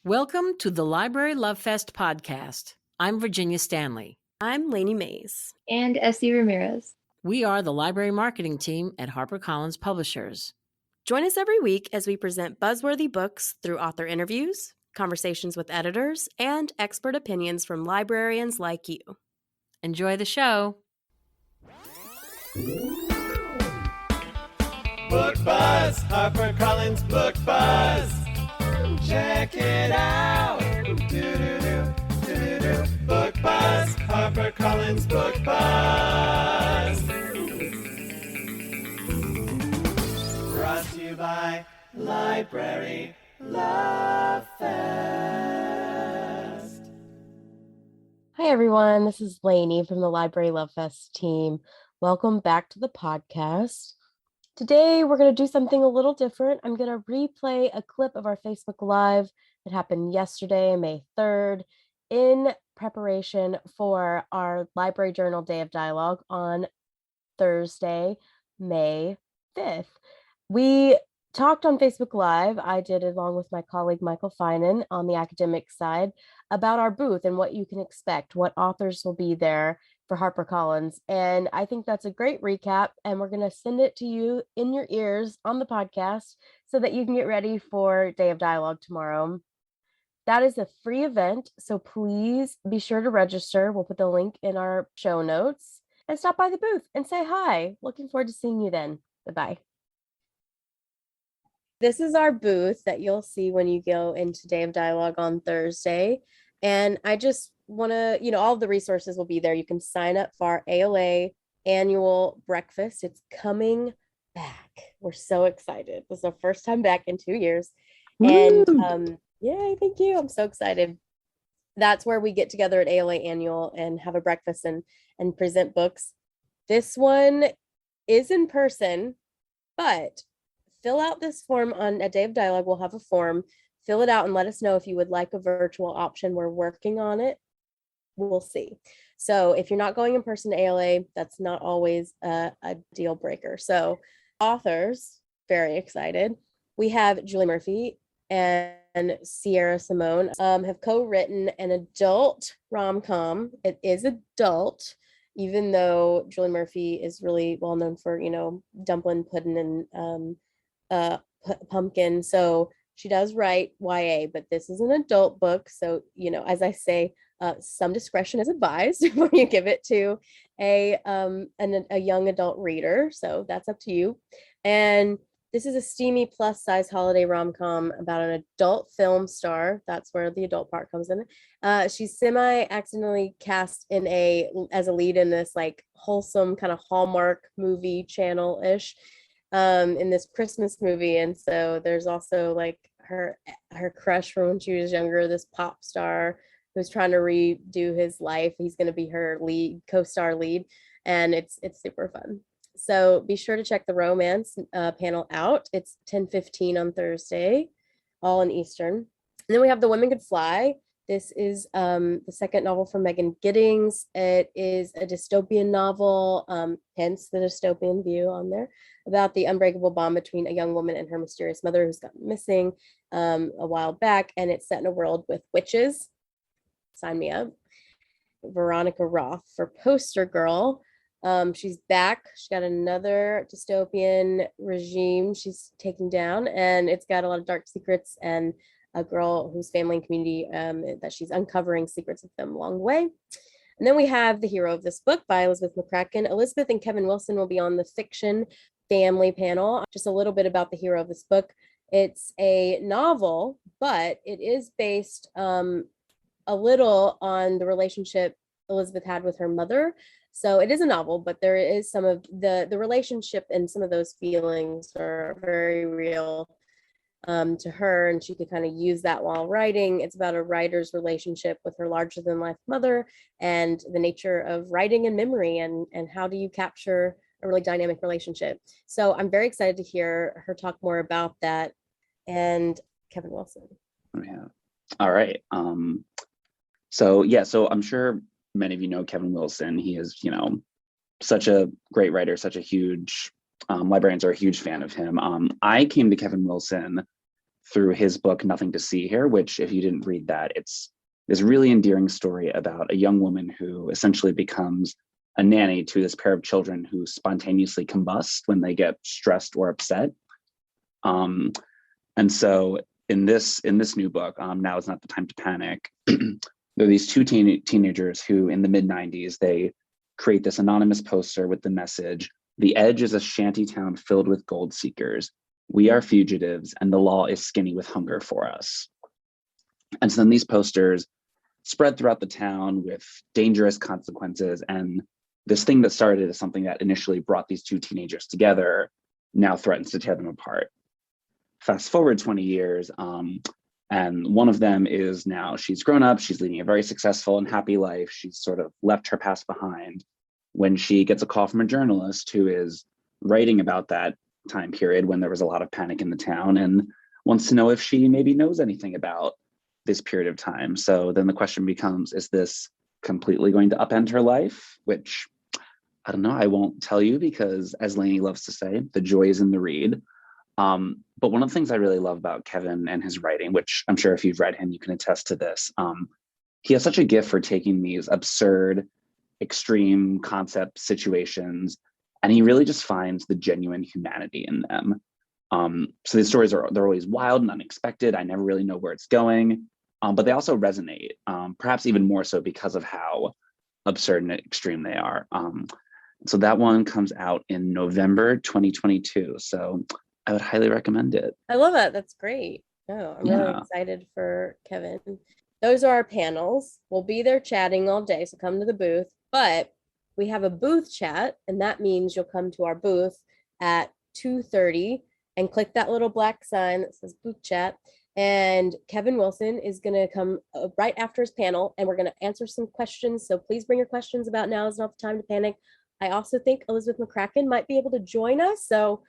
Welcome to the Library Love Fest podcast. I'm Virginia Stanley. I'm Lainey Mays. And Essie Ramirez. We are the library marketing team at HarperCollins Publishers. Join us every week as we present buzzworthy books through author interviews, conversations with editors, and expert opinions from librarians like you. Enjoy the show. Book Buzz, HarperCollins Book Buzz. Check it out. Do-do-do, Book Buzz, HarperCollins Book Buzz. Brought to you by Library Love Fest. Hi everyone, this is Lainey from the Library Love Fest team. Welcome back to the podcast. Today we're going to do something a little different. I'm going to replay a clip of our Facebook Live that happened yesterday, May 3rd, in preparation for our Library Journal Day of Dialogue on Thursday, May 5th. We talked on Facebook Live, I did along with my colleague Michael Finan on the academic side, about our booth and what you can expect, what authors will be there for HarperCollins. And I think that's a great recap, and we're going to send it to you in your ears on the podcast so that you can get ready for Day of Dialogue tomorrow. That is a free event, so please be sure to register. We'll put the link in our show notes, and stop by the booth and say hi. Looking forward to seeing you then. Bye-bye. This is our booth that you'll see when you go into Day of Dialogue on Thursday. And I just want to, all of the resources will be there. You can sign up for our ALA annual breakfast. It's coming back. We're so excited. This is our first time back in 2 years. Woo! And yay, thank you. I'm so excited. That's where we get together at ALA annual and have a breakfast and present books. This one is in person, but fill out this form on a Day of Dialogue. We'll have a form. Fill it out and let us know if you would like a virtual option. We're working on it. We'll see. So if you're not going in person to ALA, that's not always a deal breaker. So authors, very excited. We have Julie Murphy and Sierra Simone have co-written an adult rom-com. It is adult, even though Julie Murphy is really well known for, dumpling, pudding, and pumpkin. So she does write YA, but this is an adult book. So, as I say, some discretion is advised before you give it to a young adult reader. So that's up to you. And this is a steamy plus size holiday rom-com about an adult film star. That's where the adult part comes in. She's semi-accidentally cast as a lead in this like wholesome kind of Hallmark movie channel-ish. In this Christmas movie, and so there's also like her crush from when she was younger, this pop star who's trying to redo his life. He's going to be her co-star lead, and it's super fun. So be sure to check the romance panel out. It's 10:15 on Thursday, all in Eastern. And then we have The Women Could Fly. This is the second novel from Megan Giddings. It is a dystopian novel, hence the dystopian view on there, about the unbreakable bond between a young woman and her mysterious mother who's gotten missing a while back. And it's set in a world with witches. Sign me up. Veronica Roth for Poster Girl. She's back. She got another dystopian regime she's taking down, and it's got a lot of dark secrets and a girl whose family and community that she's uncovering secrets of them along the way. And then we have The Hero of This Book by Elizabeth McCracken. Elizabeth and Kevin Wilson will be on the fiction family panel. Just a little bit about The Hero of This Book. It's a novel, but it is based a little on the relationship Elizabeth had with her mother. So it is a novel, but there is some of the relationship, and some of those feelings are very real to her, and she could kind of use that while writing. It's about a writer's relationship with her larger than life mother, and the nature of writing and memory, and how do you capture a really dynamic relationship. So I'm very excited to hear her talk more about that. And Kevin Wilson. Yeah. All right. So I'm sure many of you know Kevin Wilson. He is, such a great writer, such a huge librarians are a huge fan of him. I came to Kevin Wilson through his book, Nothing to See Here, which if you didn't read that, it's this really endearing story about a young woman who essentially becomes a nanny to this pair of children who spontaneously combust when they get stressed or upset. And so in this new book, Now Is Not the Time to Panic, there are these two teenagers who in the mid-90s, they create this anonymous poster with the message, "The Edge is a shanty town filled with gold seekers. We are fugitives and the law is skinny with hunger for us." And so then these posters spread throughout the town with dangerous consequences. And this thing that started as something that initially brought these two teenagers together now threatens to tear them apart. Fast forward 20 years, and one of them is now, she's grown up, she's leading a very successful and happy life. She's sort of left her past behind when she gets a call from a journalist who is writing about that time period when there was a lot of panic in the town and wants to know if she maybe knows anything about this period of time. So then the question becomes, is this completely going to upend her life? Which, I don't know, I won't tell you because, as Lainey loves to say, the joy is in the read. But one of the things I really love about Kevin and his writing, which I'm sure if you've read him, you can attest to this, he has such a gift for taking these absurd, extreme concept situations, and he really just finds the genuine humanity in them. So these stories they're always wild and unexpected. I never really know where it's going, but they also resonate, perhaps even more so because of how absurd and extreme they are. So that one comes out in November 2022. So I would highly recommend it. I love it. That's great. Oh, I'm really excited for Kevin. Those are our panels. We'll be there chatting all day, so come to the booth. But we have a booth chat, and that means you'll come to our booth at 2:30 and click that little black sign that says booth chat. And Kevin Wilson is going to come right after his panel, and we're going to answer some questions. So please bring your questions about Now Is Not the Time to Panic. I also think Elizabeth McCracken might be able to join us. So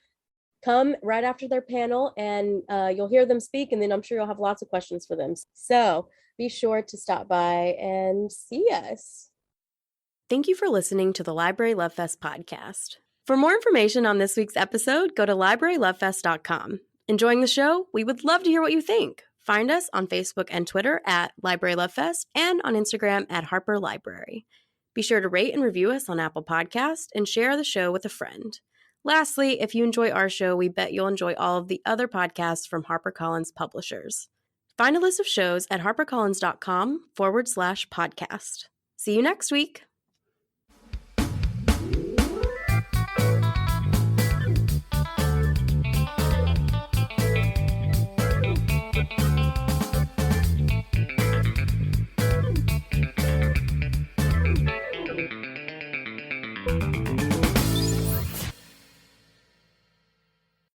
come right after their panel and you'll hear them speak, and then I'm sure you'll have lots of questions for them. So be sure to stop by and see us. Thank you for listening to the Library Love Fest podcast. For more information on this week's episode, go to librarylovefest.com. Enjoying the show? We would love to hear what you think. Find us on Facebook and Twitter at Library Love Fest and on Instagram at Harper Library. Be sure to rate and review us on Apple Podcasts and share the show with a friend. Lastly, if you enjoy our show, we bet you'll enjoy all of the other podcasts from HarperCollins publishers. Find a list of shows at harpercollins.com/podcast. See you next week.